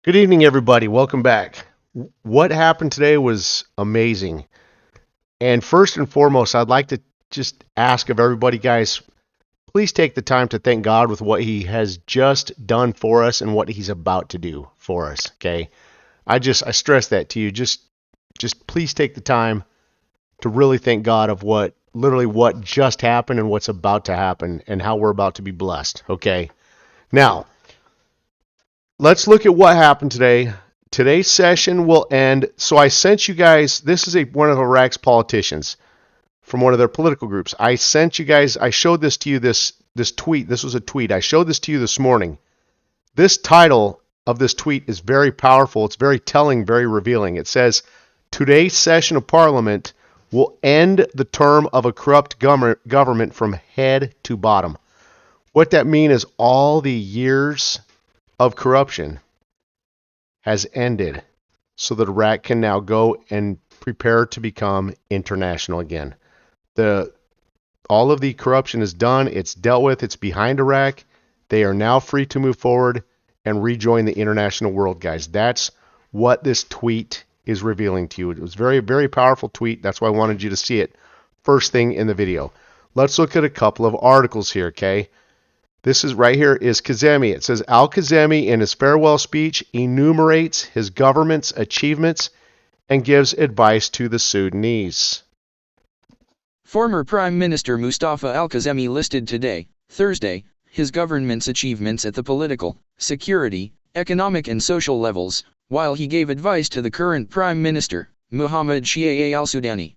Good evening, everybody. Welcome back. What happened today was amazing. And first and foremost, I'd like to just ask of everybody, guys, please take the time to thank God with what He has just done for us and what He's about to do for us. Okay. I stress that to you. Just please take the time to really thank God of what just happened and what's about to happen and how we're about to be blessed. Okay. Now, let's look at what happened today. Today's session will end. So I sent you guys. This is one of Iraq's politicians from one of their political groups. I sent you guys. I showed this to you. This tweet. This was a tweet. I showed this to you this morning. This title of this tweet is very powerful. It's very telling, very revealing. It says, "Today's session of Parliament will end the term of a corrupt government from head to bottom." What that means is all the years of corruption has ended so that Iraq can now go and prepare to become international again. All of the corruption is done, it's dealt with, it's behind Iraq. They are now free to move forward and rejoin the international world, guys. That's what this tweet is revealing to you. It was a very, very powerful tweet. That's why I wanted you to see it first thing in the video. Let's look at a couple of articles here, okay? This is right here is Kazemi. It says Al-Kazemi in his farewell speech enumerates his government's achievements and gives advice to the Sudanese. Former Prime Minister Mustafa Al-Kazemi listed today, Thursday, his government's achievements at the political, security, economic and social levels, while he gave advice to the current Prime Minister, Mohammed Shia al-Sudani.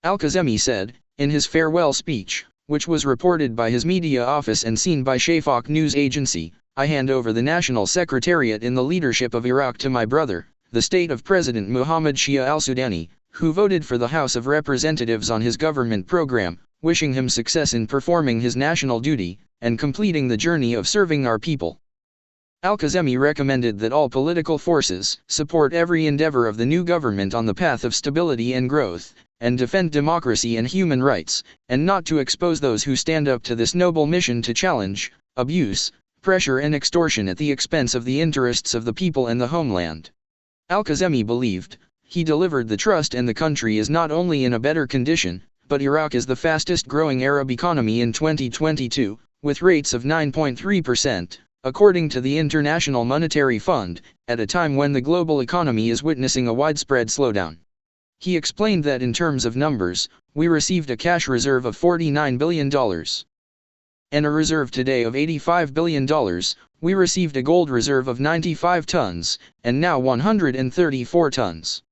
Al-Kazemi said, in his farewell speech, which was reported by his media office and seen by Shafaq news agency, "I hand over the National Secretariat in the leadership of Iraq to my brother, the state of President Mohammed Shia al-Sudani, who voted for the House of Representatives on his government program, wishing him success in performing his national duty, and completing the journey of serving our people." Al-Kazemi recommended that all political forces support every endeavor of the new government on the path of stability and growth, and defend democracy and human rights, and not to expose those who stand up to this noble mission to challenge, abuse, pressure and extortion at the expense of the interests of the people and the homeland. Al-Kazemi believed, he delivered the trust and the country is not only in a better condition, but Iraq is the fastest growing Arab economy in 2022, with rates of 9.3%, according to the International Monetary Fund, at a time when the global economy is witnessing a widespread slowdown. He explained that in terms of numbers, we received a cash reserve of $49 billion. And a reserve today of $85 billion, we received a gold reserve of 95 tons, and now 134 tons.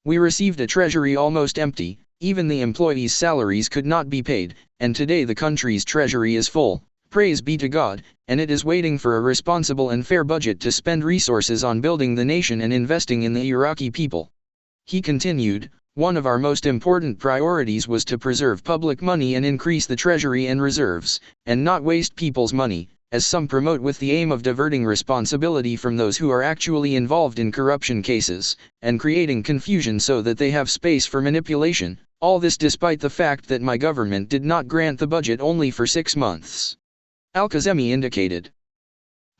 We received a treasury almost empty, even the employees' salaries could not be paid, and today the country's treasury is full, praise be to God, and it is waiting for a responsible and fair budget to spend resources on building the nation and investing in the Iraqi people. He continued, one of our most important priorities was to preserve public money and increase the treasury and reserves, and not waste people's money, as some promote with the aim of diverting responsibility from those who are actually involved in corruption cases, and creating confusion so that they have space for manipulation, all this despite the fact that my government did not grant the budget only for 6 months. Al-Kazemi indicated.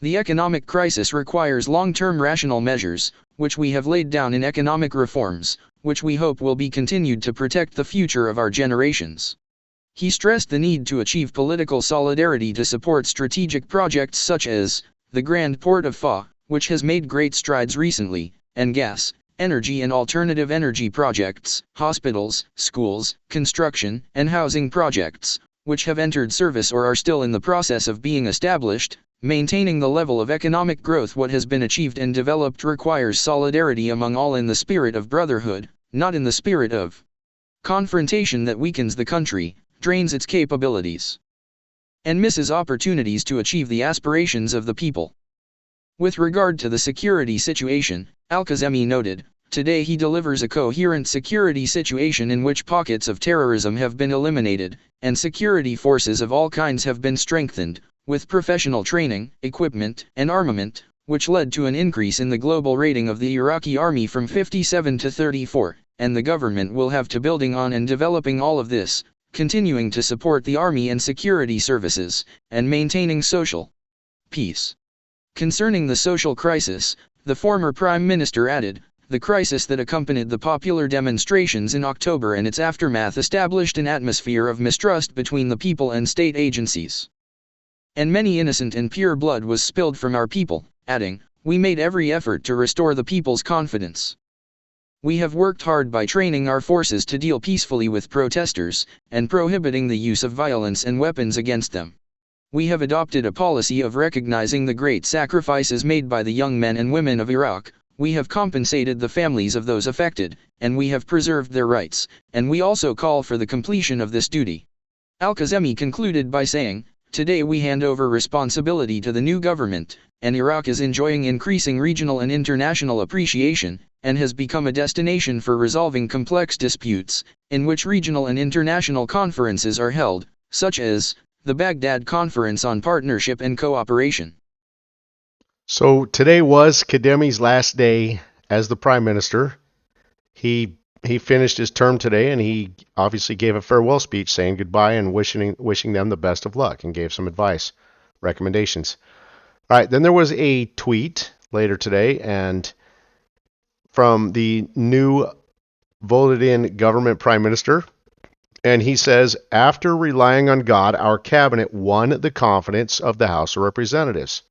The economic crisis requires long-term rational measures, which we have laid down in economic reforms, which we hope will be continued to protect the future of our generations. He stressed the need to achieve political solidarity to support strategic projects such as the Grand Port of Fa, which has made great strides recently, and gas, energy and alternative energy projects, hospitals, schools, construction, and housing projects, which have entered service or are still in the process of being established. Maintaining the level of economic growth what has been achieved and developed requires solidarity among all in the spirit of brotherhood, not in the spirit of confrontation that weakens the country, drains its capabilities, and misses opportunities to achieve the aspirations of the people. With regard to the security situation, Al-Kazemi noted, today he delivers a coherent security situation in which pockets of terrorism have been eliminated, and security forces of all kinds have been strengthened, with professional training, equipment, and armament, which led to an increase in the global rating of the Iraqi army from 57 to 34, and the government will have to building on and developing all of this, continuing to support the army and security services, and maintaining social peace. Concerning the social crisis, The former Prime Minister added, the crisis that accompanied the popular demonstrations in October and its aftermath established an atmosphere of mistrust between the people and state agencies. And many innocent and pure blood was spilled from our people, adding, we made every effort to restore the people's confidence. We have worked hard by training our forces to deal peacefully with protesters, and prohibiting the use of violence and weapons against them. We have adopted a policy of recognizing the great sacrifices made by the young men and women of Iraq. We have compensated the families of those affected, and we have preserved their rights, and we also call for the completion of this duty. Al-Kazemi concluded by saying, today we hand over responsibility to the new government, and Iraq is enjoying increasing regional and international appreciation, and has become a destination for resolving complex disputes, in which regional and international conferences are held, such as the Baghdad Conference on Partnership and Cooperation. So today was Kademi's last day as the Prime Minister. He finished his term today, and he obviously gave a farewell speech saying goodbye and wishing them the best of luck, and gave some advice, recommendations. All right, then there was a tweet later today, and from the new voted-in government Prime Minister, and he says, after relying on God, our cabinet won the confidence of the House of Representatives.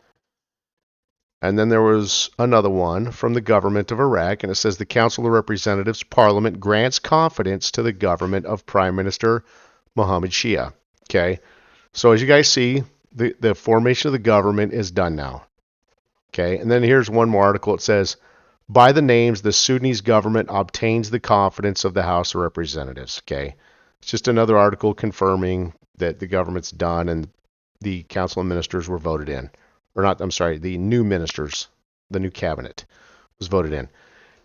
And then there was another one from the government of Iraq, and it says the Council of Representatives Parliament grants confidence to the government of Prime Minister Mohammed Shia. Okay, so as you guys see, the formation of the government is done now. Okay, and then here's one more article. It says, by the names, the Sudanese government obtains the confidence of the House of Representatives. Okay, it's just another article confirming that the government's done and the Council of Ministers were voted in. Or not, I'm sorry, the new ministers, the new cabinet was voted in.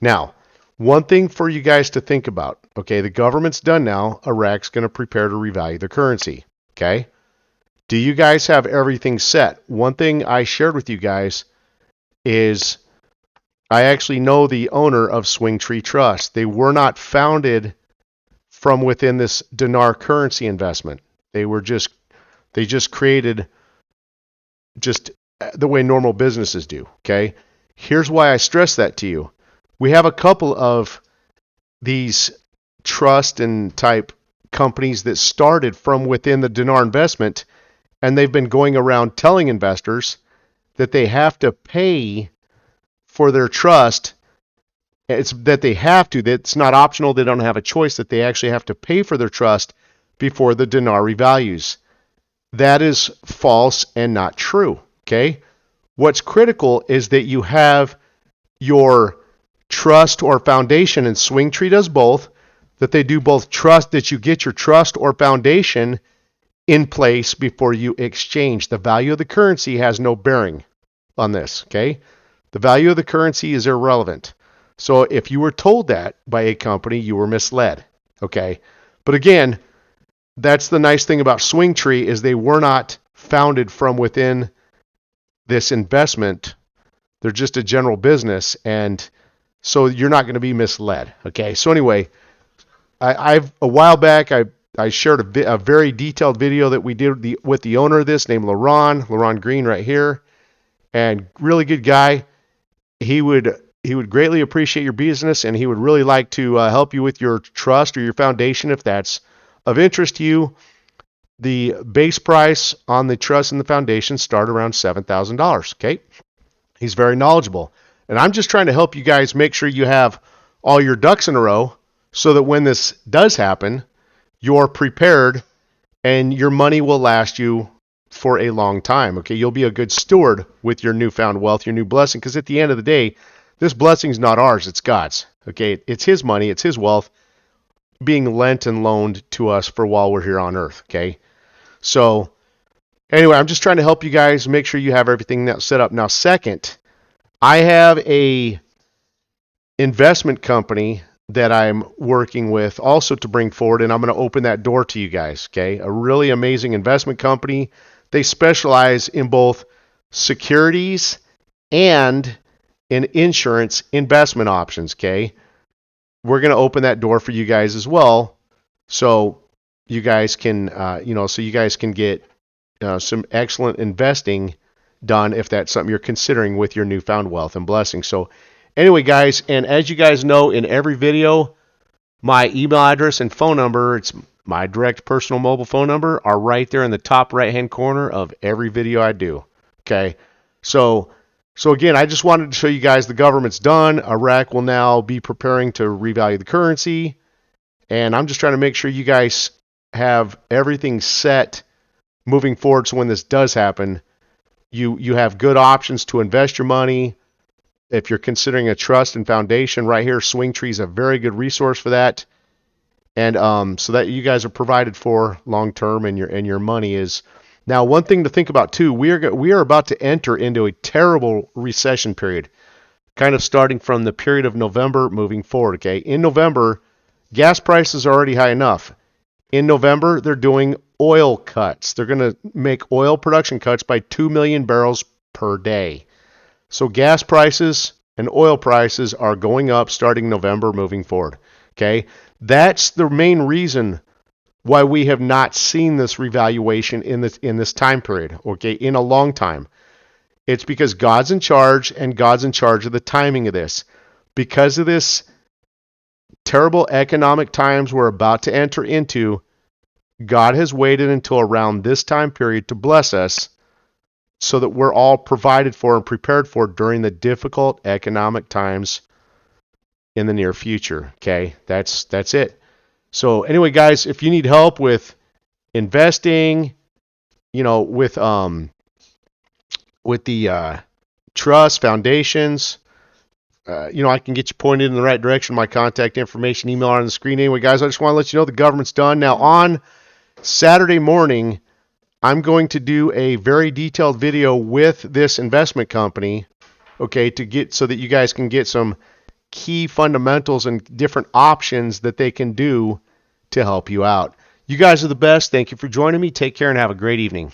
Now, one thing for you guys to think about, okay, the government's done now. Iraq's going to prepare to revalue the currency, okay? Do you guys have everything set? One thing I shared with you guys is I actually know the owner of Swing Tree Trust. They were not founded from within this dinar currency investment. They just created just the way normal businesses do, okay? Here's why I stress that to you. We have a couple of these trust and type companies that started from within the dinar investment, and they've been going around telling investors that they have to pay for their trust. It's that they have to, that's not optional, they don't have a choice, that they actually have to pay for their trust before the dinar revalues. That is false and not true. Okay, what's critical is that you have your trust or foundation, and Swingtree does both, that they do both trust, that you get your trust or foundation in place before you exchange. The value of the currency has no bearing on this, okay? The value of the currency is irrelevant. So if you were told that by a company, you were misled, okay? But again, that's the nice thing about Swingtree, is they were not founded from within this investment. They're just a general business, and so you're not going to be misled. Okay, so anyway, I've a while back I shared a very detailed video that we did with the owner of this, named Laurent Green, right here, and really good guy. He would greatly appreciate your business, and he would really like to help you with your trust or your foundation if that's of interest to you. The base price on the trust and the foundation start around $7,000. Okay, he's very knowledgeable, and I'm just trying to help you guys make sure you have all your ducks in a row, so that when this does happen, you're prepared, and your money will last you for a long time. Okay, you'll be a good steward with your newfound wealth, your new blessing, because at the end of the day, this blessing is not ours; it's God's. Okay, it's His money, it's His wealth being lent and loaned to us for while we're here on earth. Okay. So anyway, I'm just trying to help you guys make sure you have everything set up. Now, second, I have a investment company that I'm working with also to bring forward, and I'm going to open that door to you guys, okay? A really amazing investment company. They specialize in both securities and in insurance investment options, okay? We're going to open that door for you guys as well, so you guys can, so you guys can get some excellent investing done if that's something you're considering with your newfound wealth and blessings. So anyway, guys, and as you guys know, in every video, my email address and phone number, it's my direct personal mobile phone number, are right there in the top right-hand corner of every video I do. Okay? So again, I just wanted to show you guys the government's done. Iraq will now be preparing to revalue the currency. And I'm just trying to make sure you guys have everything set moving forward so when this does happen, you have good options to invest your money. If you're considering a trust and foundation, right here, SwingTree is a very good resource for that. And so that you guys are provided for long term, and your money is. Now, one thing to think about too, we are about to enter into a terrible recession period, kind of starting from the period of November moving forward. Okay, in November, gas prices are already high enough. In November, they're doing oil cuts. They're going to make oil production cuts by 2 million barrels per day. So gas prices and oil prices are going up starting November moving forward. Okay, that's the main reason why we have not seen this revaluation in this time period. Okay, in a long time. It's because God's in charge, and God's in charge of the timing of this. Because of this terrible economic times we're about to enter into, God has waited until around this time period to bless us so that we're all provided for and prepared for during the difficult economic times in the near future. Okay, that's it. So anyway, guys, if you need help with investing, with the trust foundations, I can get you pointed in the right direction. My contact information, email on the screen. Anyway, guys, I just want to let you know the government's done. Now, on Saturday morning, I'm going to do a very detailed video with this investment company, okay, so that you guys can get some key fundamentals and different options that they can do to help you out. You guys are the best. Thank you for joining me. Take care and have a great evening.